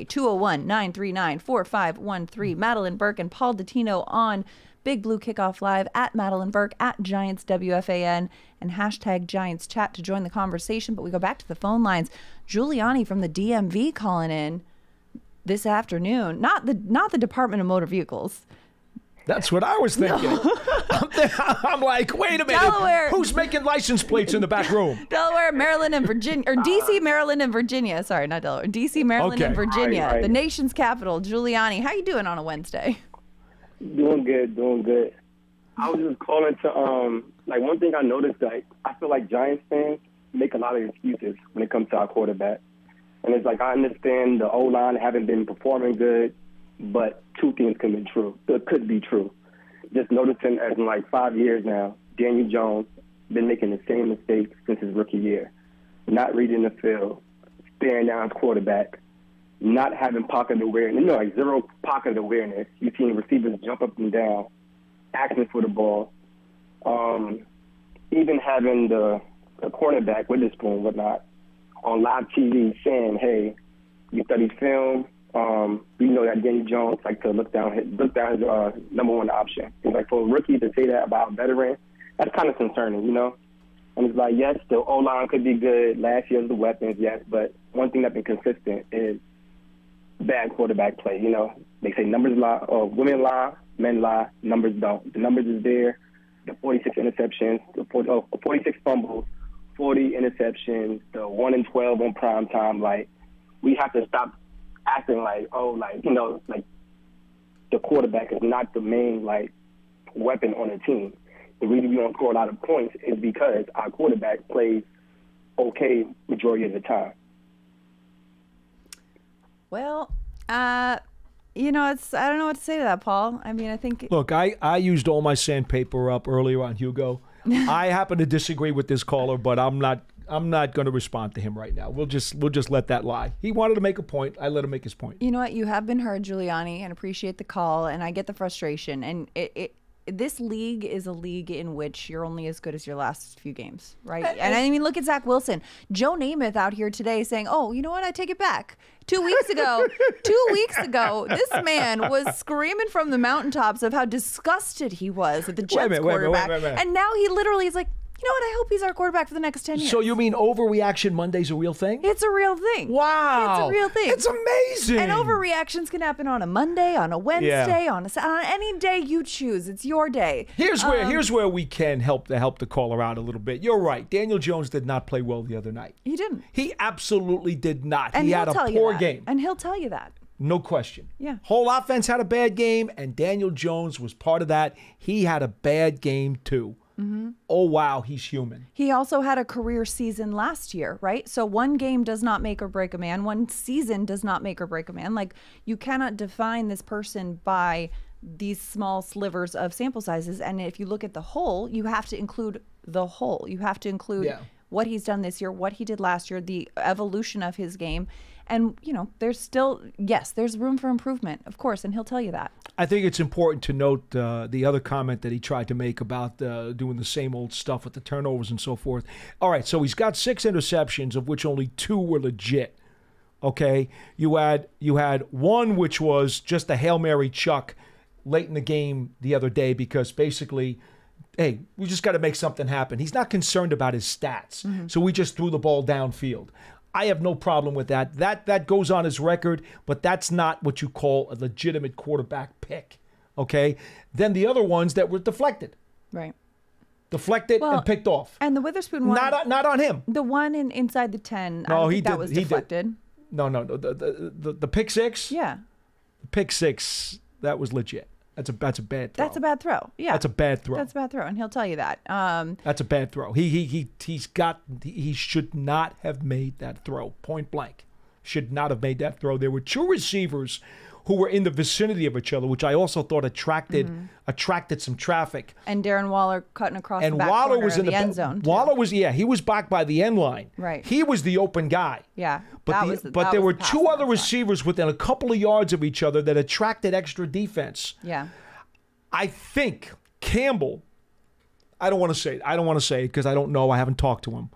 201-939-4513. Madelyn Burke and Paul Dottino on Big Blue Kickoff Live at Madelyn Burke at Giants WFAN and hashtag Giants Chat to join the conversation. But we go back to the phone lines. Giuliani from the DMV calling in this afternoon. Not the Department of Motor Vehicles. That's what I was thinking. I'm like, wait a minute. Delaware. Who's making license plates in the back room? Delaware, Maryland, and Virginia, or D.C., Maryland, and Virginia. Sorry, not Delaware. D.C., Maryland, and Virginia, Right. the nation's capital. Giuliani, how you doing on a Wednesday? Doing good. I was just calling to, like, one thing I noticed, like, I feel like Giants fans make a lot of excuses when it comes to our quarterback. And it's like, I understand the O-line haven't been performing good, but two things could be true. Just noticing as in like 5 years now, Daniel Jones been making the same mistakes since his rookie year. Not reading the field, staring down his quarterback, not having pocket awareness, like zero pocket awareness. You've seen receivers jump up and down, asking for the ball. Even having the cornerback with his spoon, whatnot, on live TV saying, hey, you studied film, we know that Danny Jones like to look down his number one option. It's like for a rookie to say that about a veteran, that's kind of concerning, And it's like, yes, the O-line could be good. Last year's the weapons, yes, but one thing that's been consistent is bad quarterback play. They say numbers lie, or women lie, men lie, numbers don't. The numbers is there. The 46 interceptions, the 46 fumbles, 40 interceptions, the 1 in 12 on prime time. Like, we have to stop acting like, like the quarterback is not the main, weapon on the team. The reason we don't score a lot of points is because our quarterback plays okay majority of the time. Well, I don't know what to say to that, Paul. I mean, I think. Look, I used all my sandpaper up earlier on Hugo. I happen to disagree with this caller, but I'm not going to respond to him right now. We'll just let that lie. He wanted to make a point. I let him make his point. You know what? You have been heard, Giuliani, and appreciate the call, and I get the frustration. And this league is a league in which you're only as good as your last few games, right? And I mean, look at Zach Wilson. Joe Namath out here today saying, oh, you know what? I take it back. 2 weeks ago, this man was screaming from the mountaintops of how disgusted he was at the Jets quarterback. Wait a minute. And now he literally is like, you know what? I hope he's our quarterback for the next 10 years. So you mean Overreaction Monday's a real thing? It's a real thing. Wow. It's a real thing. It's amazing. And overreactions can happen on a Monday, on a Wednesday, on any day you choose. It's your day. Here's where we can help the caller out a little bit. You're right. Daniel Jones did not play well the other night. He didn't. He absolutely did not. And he had a poor game. And he'll tell you that. No question. Yeah. Whole offense had a bad game, and Daniel Jones was part of that. He had a bad game too. Mm-hmm. Oh, wow, he's human. He also had a career season last year, right? So one game does not make or break a man. One season does not make or break a man. Like, you cannot define this person by these small slivers of sample sizes. And if you look at the whole, you have to include the whole. You have to include what he's done this year, what he did last year, the evolution of his game. And, there's still, there's room for improvement, of course, and he'll tell you that. I think it's important to note the other comment that he tried to make about doing the same old stuff with the turnovers and so forth. All right, so he's got 6 interceptions, of which only 2 were legit. Okay, you had one which was just a Hail Mary chuck late in the game the other day because basically, hey, we just got to make something happen. He's not concerned about his stats, so we just threw the ball downfield. I have no problem with that. That goes on his record, but that's not what you call a legitimate quarterback pick, okay? Then the other ones that were deflected. Right. Deflected and picked off. And the Witherspoon one. Not on him. The one inside the 10, no, I don't think that was deflected. No. The pick six? Yeah. The pick six, that was legit. That's a bad throw. That's a bad throw. Yeah. That's a bad throw. That's a bad throw, and he'll tell you that. That's a bad throw. He should not have made that throw. Point blank. Should not have made that throw. There were 2 receivers who were in the vicinity of each other, which I also thought attracted some traffic. And Darren Waller cutting across the back corner of the end zone. Waller was he was back by the end line. Right. He was the open guy. Yeah. But there were 2 other receivers within a couple of yards of each other that attracted extra defense. Yeah. I think Campbell, I don't want to say it because I don't know. I haven't talked to him.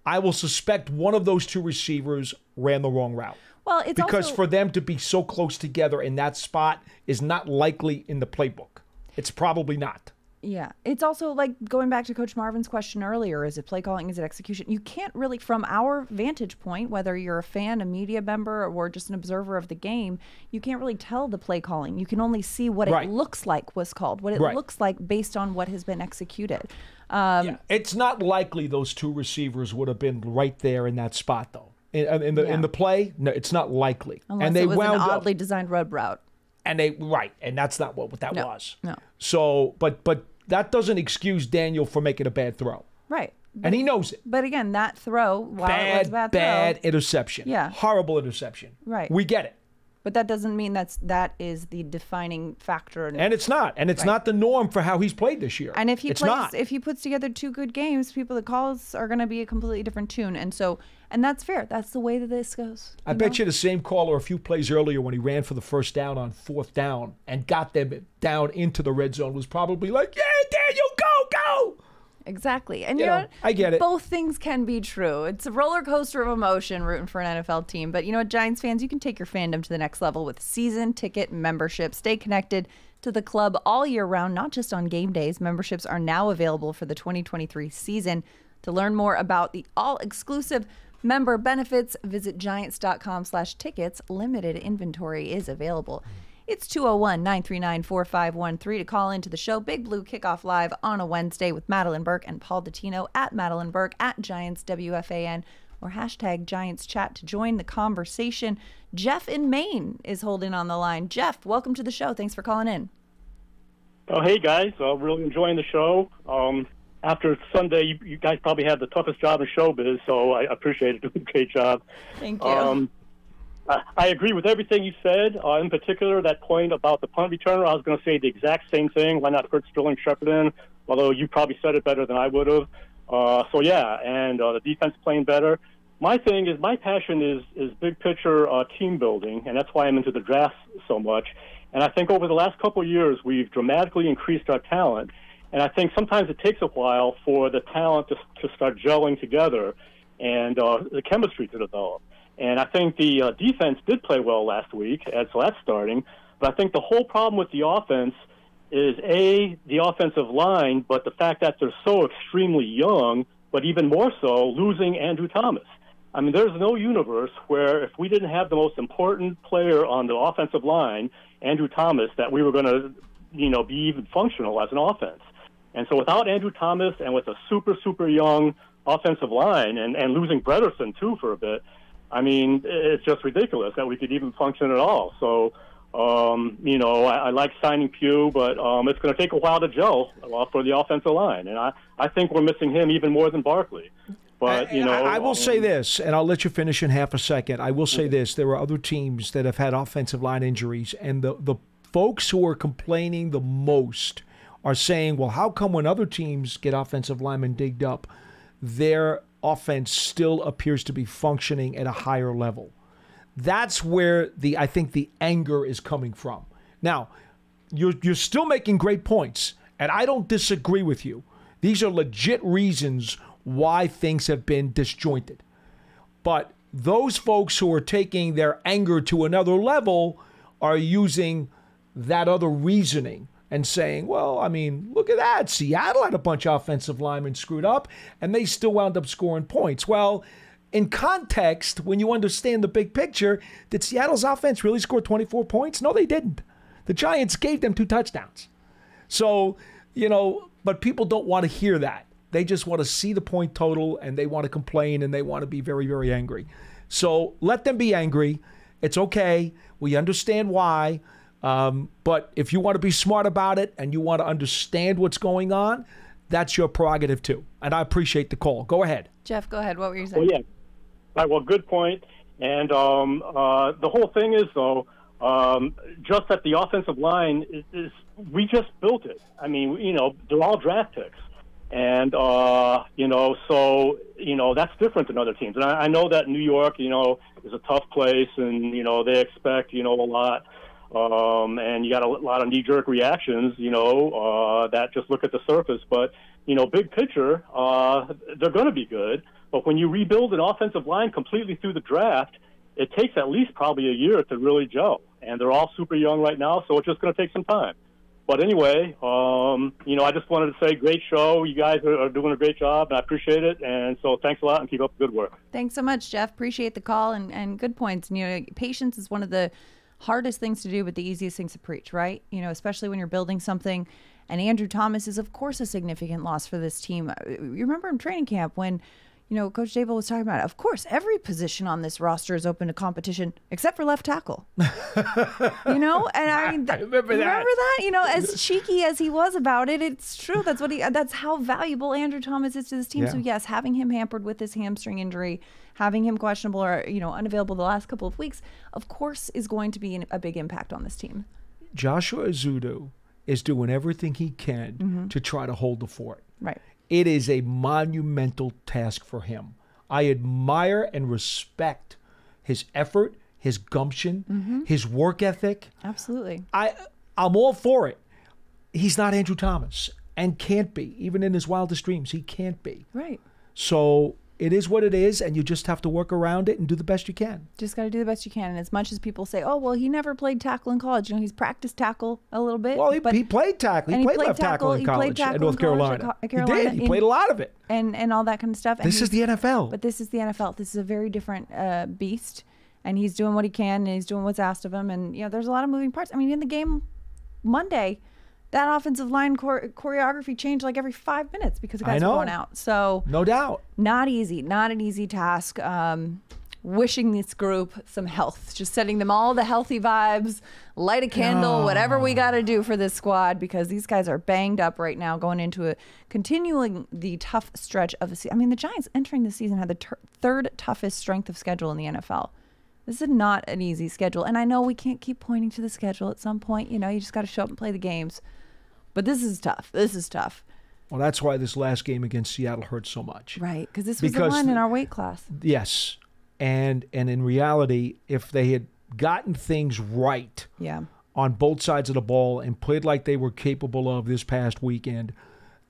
I will suspect one of those 2 receivers ran the wrong route. Well, it's because also, for them to be so close together in that spot is not likely in the playbook. It's probably not. Yeah. It's also like going back to Coach Marvin's question earlier, is it play calling, is it execution? You can't really, from our vantage point, whether you're a fan, a media member, or just an observer of the game, you can't really tell the play calling. You can only see what it looks like was called, what it looks like based on what has been executed. It's not likely those two receivers would have been right there in that spot, though. In the play, no, it's not likely. Unless and they it was wound an oddly up, designed route. and that's not what that was. No. So, but that doesn't excuse Daniel for making a bad throw. Right. And he knows it. But again, that throw, while it was a bad throw. Bad interception. Yeah. Horrible interception. Right. We get it. But that doesn't mean that is the defining factor. And it's not. And it's not the norm for how he's played this year. And if he if he puts together two good games, the calls are going to be a completely different tune. And that's fair. That's the way that this goes. I bet you the same caller a few plays earlier when he ran for the first down on 4th down and got them down into the red zone was probably like, yeah, Daniel, go. Exactly. And you know, I get it. Both things can be true. It's a roller coaster of emotion rooting for an NFL team. But you know what, Giants fans, you can take your fandom to the next level with season ticket membership. Stay connected to the club all year round, not just on game days. Memberships are now available for the 2023 season. To learn more about the all-exclusive member benefits, visit giants.com/tickets. Limited inventory is available. It's 201-939-4513 to call into the show. Big Blue Kickoff Live on a Wednesday with Madelyn Burke and Paul Dottino at Madelyn Burke, at Giants WFAN, or hashtag Giants Chat to join the conversation. Jeff in Maine is holding on the line. Jeff, welcome to the show. Thanks for calling in. Oh, hey, guys. Really enjoying the show. After Sunday, you guys probably had the toughest job in showbiz, so I appreciate it. Doing a great job. Thank you. I agree with everything you said. In particular, that point about the punt returner, I was going to say the exact same thing. Why not put Sterling Shepard in? Although you probably said it better than I would have. And the defense playing better. My passion is big picture team building, and that's why I'm into the draft so much. And I think over the last couple of years, we've dramatically increased our talent. And I think sometimes it takes a while for the talent to start gelling together and the chemistry to develop. And I think the defense did play well last week, so that's starting. But I think the whole problem with the offense is, the offensive line, but the fact that they're so extremely young, but even more so, losing Andrew Thomas. I mean, there's no universe where if we didn't have the most important player on the offensive line, Andrew Thomas, that we were going to, be even functional as an offense. And so without Andrew Thomas and with a super, super young offensive line and losing Brederson, too, for a bit, I mean, it's just ridiculous that we could even function at all. So, I like signing Pugh, but it's going to take a while to gel for the offensive line. And I think we're missing him even more than Barkley. But, I will say this, and I'll let you finish in half a second. I will say this. There are other teams that have had offensive line injuries, and the folks who are complaining the most are saying, well, how come when other teams get offensive linemen digged up, their offense still appears to be functioning at a higher level? That's where I think the anger is coming from. Now, you're still making great points, and I don't disagree with you. These are legit reasons why things have been disjointed. But those folks who are taking their anger to another level are using that other reasoning and saying, well, I mean, look at that. Seattle had a bunch of offensive linemen screwed up, and they still wound up scoring points. Well, in context, when you understand the big picture, did Seattle's offense really score 24 points? No, they didn't. The Giants gave them 2 touchdowns. So, but people don't want to hear that. They just want to see the point total, and they want to complain, and they want to be very, very angry. So let them be angry. It's okay. We understand why. But if you want to be smart about it and you want to understand what's going on, that's your prerogative too. And I appreciate the call. Go ahead. Jeff, go ahead. What were you saying? Well, yeah. Right, well, good point. And the whole thing is, though, just that the offensive line is we just built it. I mean, they're all draft picks. And, that's different than other teams. And I know that New York, is a tough place and, they expect, a lot. And you got a lot of knee-jerk reactions, that just look at the surface. But, big picture, they're going to be good. But when you rebuild an offensive line completely through the draft, it takes at least probably a year to really gel. And they're all super young right now, so it's just going to take some time. But anyway, I just wanted to say great show. You guys are doing a great job, and I appreciate it. And so thanks a lot, and keep up the good work. Thanks so much, Jeff. Appreciate the call and good points. And, patience is one of the hardest things to do, but the easiest things to preach, right? Especially when you're building something. And Andrew Thomas is, of course, a significant loss for this team. You remember in training camp when Coach Dable was talking about it. Of course, every position on this roster is open to competition except for left tackle. And I remember that. As cheeky as he was about it, it's true. That's how valuable Andrew Thomas is to this team. Yeah. So yes, having him hampered with this hamstring injury, having him questionable or unavailable the last couple of weeks, of course, is going to be a big impact on this team. Joshua Ezeudu is doing everything he can to try to hold the fort. Right. It is a monumental task for him. I admire and respect his effort, his gumption, his work ethic. Absolutely. I'm all for it. He's not Andrew Thomas and can't be. Even in his wildest dreams, he can't be. Right. So it is what it is, and you just have to work around it and do the best you can. Just got to do the best you can. And as much as people say, oh, well, he never played tackle in college. He's practiced tackle a little bit. Well, he played tackle. He played left tackle in college at North Carolina. He did. He played a lot of it. And all that kind of stuff. This is the NFL. But this is the NFL. This is a very different beast. And he's doing what he can, and he's doing what's asked of him. And, there's a lot of moving parts. I mean, in the game Monday, that offensive line choreography changed like every 5 minutes because the guys were going out. So no doubt. Not easy. Not an easy task. Wishing this group some health. Just sending them all the healthy vibes, light a candle, whatever we got to do for this squad because these guys are banged up right now going into continuing the tough stretch of the season. I mean, the Giants entering the season had the third toughest strength of schedule in the NFL. This is not an easy schedule. And I know we can't keep pointing to the schedule at some point. You just got to show up and play the games. But this is tough. This is tough. Well, that's why this last game against Seattle hurt so much. Right, because this was the one in our weight class. Yes. And in reality, if they had gotten things right on both sides of the ball and played like they were capable of this past weekend,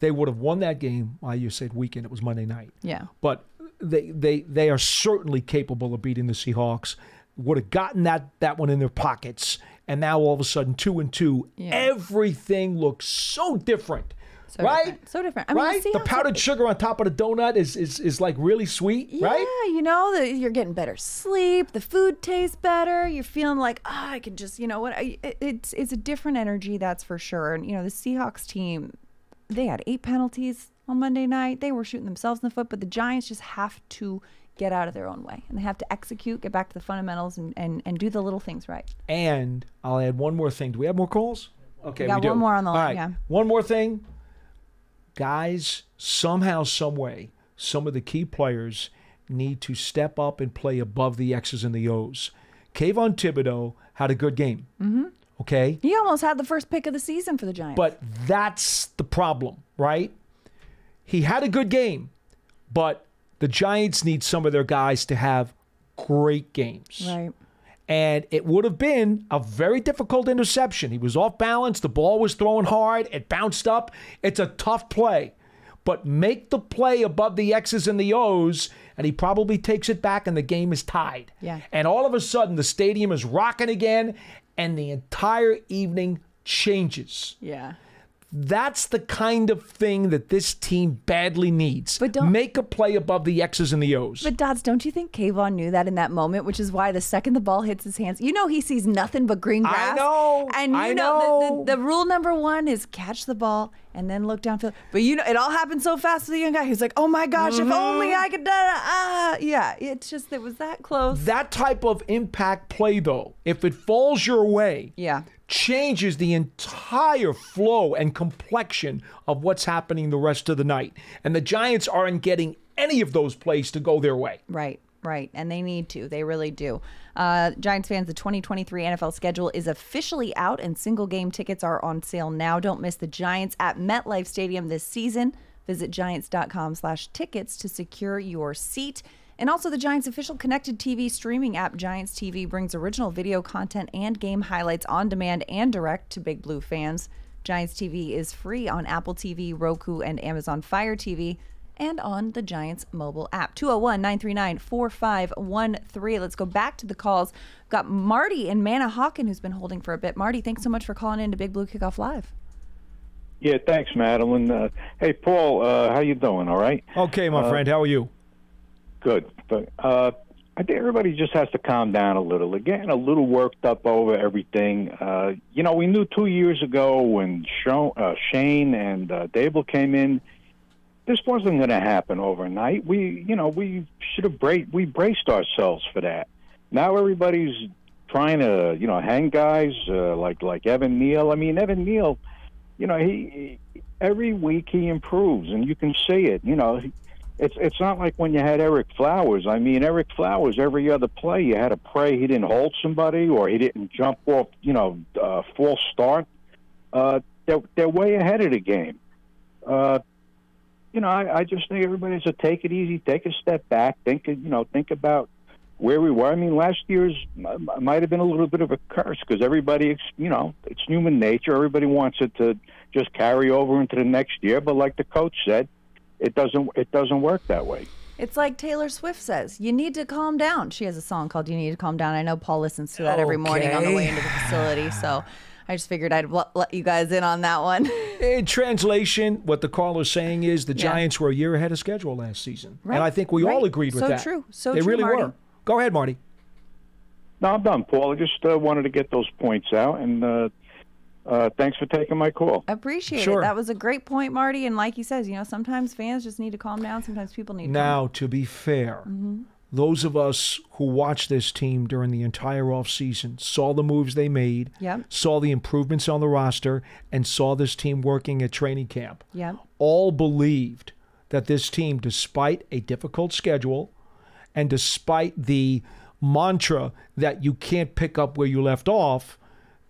they would have won that game. Well, you said weekend. It was Monday night. Yeah. But they are certainly capable of beating the Seahawks. Would have gotten that one in their pockets. And now all of a sudden, 2-2, everything looks so different. So right? Different. So different. I mean, right? The powdered sugar on top of the donut is like really sweet, right? Yeah, you're getting better sleep. The food tastes better. You're feeling like, I can just, it's a different energy, that's for sure. And, the Seahawks team, they had 8 penalties on Monday night. They were shooting themselves in the foot, but the Giants just have to get out of their own way. And they have to execute, get back to the fundamentals, and do the little things right. And I'll add one more thing. Do we have more calls? Okay, we do. One more on the line, All right. yeah. One more thing. Guys, somehow, some way, some of the key players need to step up and play above the X's and the O's. Kayvon Thibodeau had a good game. Mm-hmm. Okay? He almost had the first pick of the season for the Giants. But that's the problem, right? He had a good game, but the Giants need some of their guys to have great games. Right. And it would have been a very difficult interception. He was off balance. The ball was thrown hard. It bounced up. It's a tough play. But make the play above the X's and the O's, and he probably takes it back, and the game is tied. Yeah. And all of a sudden, the stadium is rocking again, and the entire evening changes. Yeah. That's the kind of thing that this team badly needs. But don't make a play above the X's and the O's. But Dots, don't you think Kayvon knew that in that moment, which is why the second the ball hits his hands, he sees nothing but green grass. I know. And I know. The rule number 1 is catch the ball and then look downfield. But it all happened so fast to the young guy. He's like, oh my gosh, if only I could. Yeah, it was that close. That type of impact play, though, if it falls your way, changes the entire flow and complexion of what's happening the rest of the night. And the Giants aren't getting any of those plays to go their way. Right. And they need to. They really do. Giants fans, the 2023 NFL schedule is officially out, and single game tickets are on sale now. Don't miss the Giants at MetLife Stadium this season. Visit giants.com/tickets to secure your seat. And also, the Giants' official connected TV streaming app, Giants TV, brings original video content and game highlights on demand and direct to Big Blue fans. Giants TV is free on Apple TV, Roku, and Amazon Fire TV, and on the Giants mobile app. 201-939-4513. Let's go back to the calls. We've got Marty in Manahawkin who's been holding for a bit. Marty, thanks so much for calling in to Big Blue Kickoff Live. Yeah, thanks, Madelyn. Hey, Paul, how you doing? All right? Okay, my friend. How are you? Good. But I think everybody just has to calm down a little. They're getting a little worked up over everything. We knew 2 years ago when Shane and Dable came in, this wasn't going to happen overnight. We should have braced ourselves for that. Now everybody's trying to, hang guys like Evan Neal. I mean, Evan Neal, he every week he improves, and you can see it. It's not like when you had Eric Flowers. I mean, Eric Flowers, every other play, you had to pray he didn't hold somebody or he didn't jump off, false start. They're way ahead of the game. I just think everybody has to take it easy, take a step back, think about where we were. I mean, last year's might have been a little bit of a curse because everybody, it's human nature. Everybody wants it to just carry over into the next year. But like the coach said, it doesn't work that way. It's like Taylor Swift says, you need to calm down. She has a song called You Need to Calm Down. I know Paul listens to that every morning on the way into the facility. So I just figured I'd let you guys in on that one. In translation, what the caller's saying is the Giants were a year ahead of schedule last season. Right. And I think we all agreed with that. So true. So they true, really Marty. were. Go ahead, Marty. No, I'm done, Paul. I just wanted to get those points out, and thanks for taking my call. Appreciate it. That was a great point, Marty. And like he says, sometimes fans just need to calm down. Sometimes people need to Now, to be fair, those of us who watched this team during the entire offseason saw the moves they made, saw the improvements on the roster, and saw this team working at training camp. All believed that this team, despite a difficult schedule and despite the mantra that you can't pick up where you left off,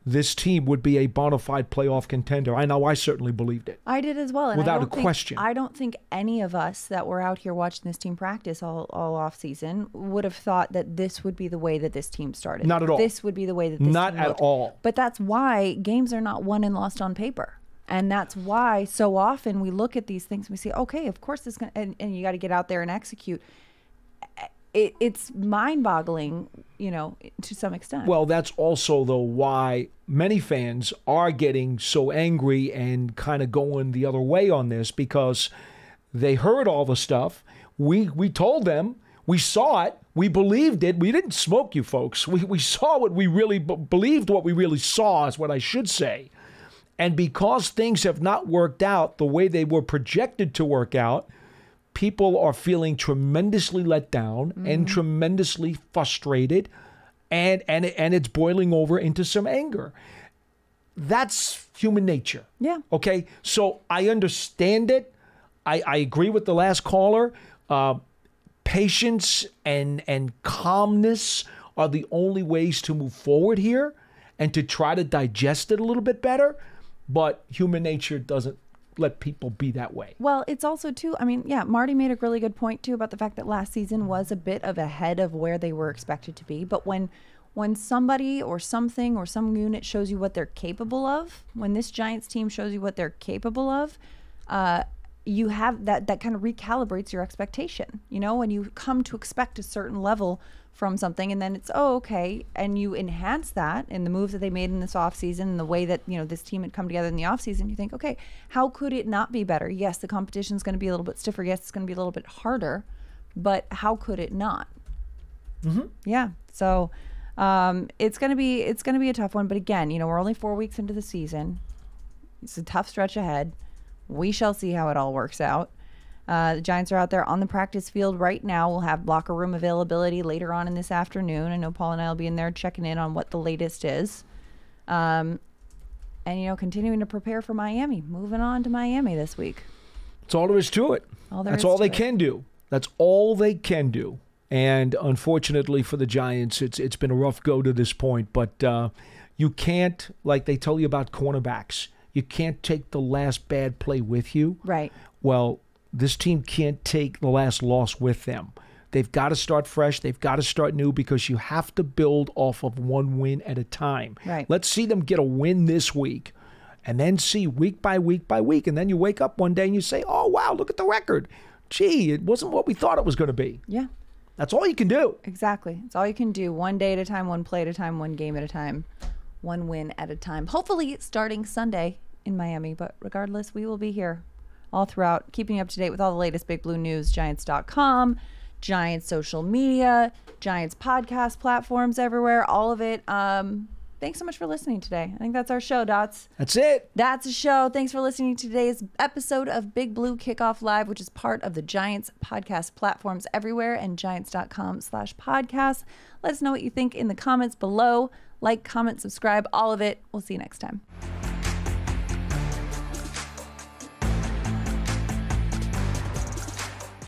this team would be a bona fide playoff contender. I know I certainly believed it. I did as well. And without a question. I don't think any of us that were out here watching this team practice all off season would have thought that this would be the way that this team started. Not at all. This would be the way that this Not team at looked. all. But that's why games are not won and lost on paper. And that's why so often we look at these things and we say, okay, of course this and you got to get out there and execute. It's mind-boggling, to some extent. Well, that's also, though, why many fans are getting so angry and kind of going the other way on this, because they heard all the stuff. We told them. We saw it. We believed it. We didn't smoke you folks. We saw what we really believed, what we really saw is what I should say. And because things have not worked out the way they were projected to work out, people are feeling tremendously let down and tremendously frustrated, and it's boiling over into some anger. That's human nature. Yeah. Okay? So I understand it. I agree with the last caller. Patience and calmness are the only ways to move forward here and to try to digest it a little bit better, but human nature doesn't let people be that way. Well, it's also too, Marty made a really good point too about the fact that last season was a bit of ahead of where they were expected to be. But when somebody or something or some unit shows you what they're capable of, when this Giants team shows you what they're capable of, you have that kind of recalibrates your expectation. When you come to expect a certain level from something, and then it's, okay, and you enhance that in the moves that they made in this offseason and the way that, this team had come together in the offseason, you think, okay, how could it not be better? Yes, the competition is going to be a little bit stiffer. Yes, it's going to be a little bit harder, but how could it not? Yeah. So it's going to be a tough one. But again, we're only 4 weeks into the season. It's a tough stretch ahead. We shall see how it all works out. The Giants are out there on the practice field right now. We'll have locker room availability later on in this afternoon. I know Paul and I will be in there checking in on what the latest is. And, continuing to prepare for Miami. Moving on to Miami this week. That's all there is to it. That's all they can do. That's all they can do. And unfortunately for the Giants, it's been a rough go to this point. But you can't, like they tell you about cornerbacks, you can't take the last bad play with you. Right. Well, this team can't take the last loss with them. They've got to start fresh. They've got to start new, because you have to build off of one win at a time. Right. Let's see them get a win this week and then see week by week by week. And then you wake up one day and you say, oh, wow, look at the record. Gee, it wasn't what we thought it was going to be. Yeah. That's all you can do. Exactly. It's all you can do. One day at a time, one play at a time, one game at a time, one win at a time. Hopefully starting Sunday in Miami. But regardless, we will be here all throughout, keeping you up to date with all the latest Big Blue news. Giants.com, Giants social media, Giants podcast platforms everywhere, all of it. Thanks so much for listening today. I think that's our show, Dots. That's it. That's a show. Thanks for listening to today's episode of Big Blue Kickoff Live, which is part of the Giants podcast platforms everywhere and giants.com/podcast. Let us know what you think in the comments below. Like, comment, subscribe, all of it. We'll see you next time.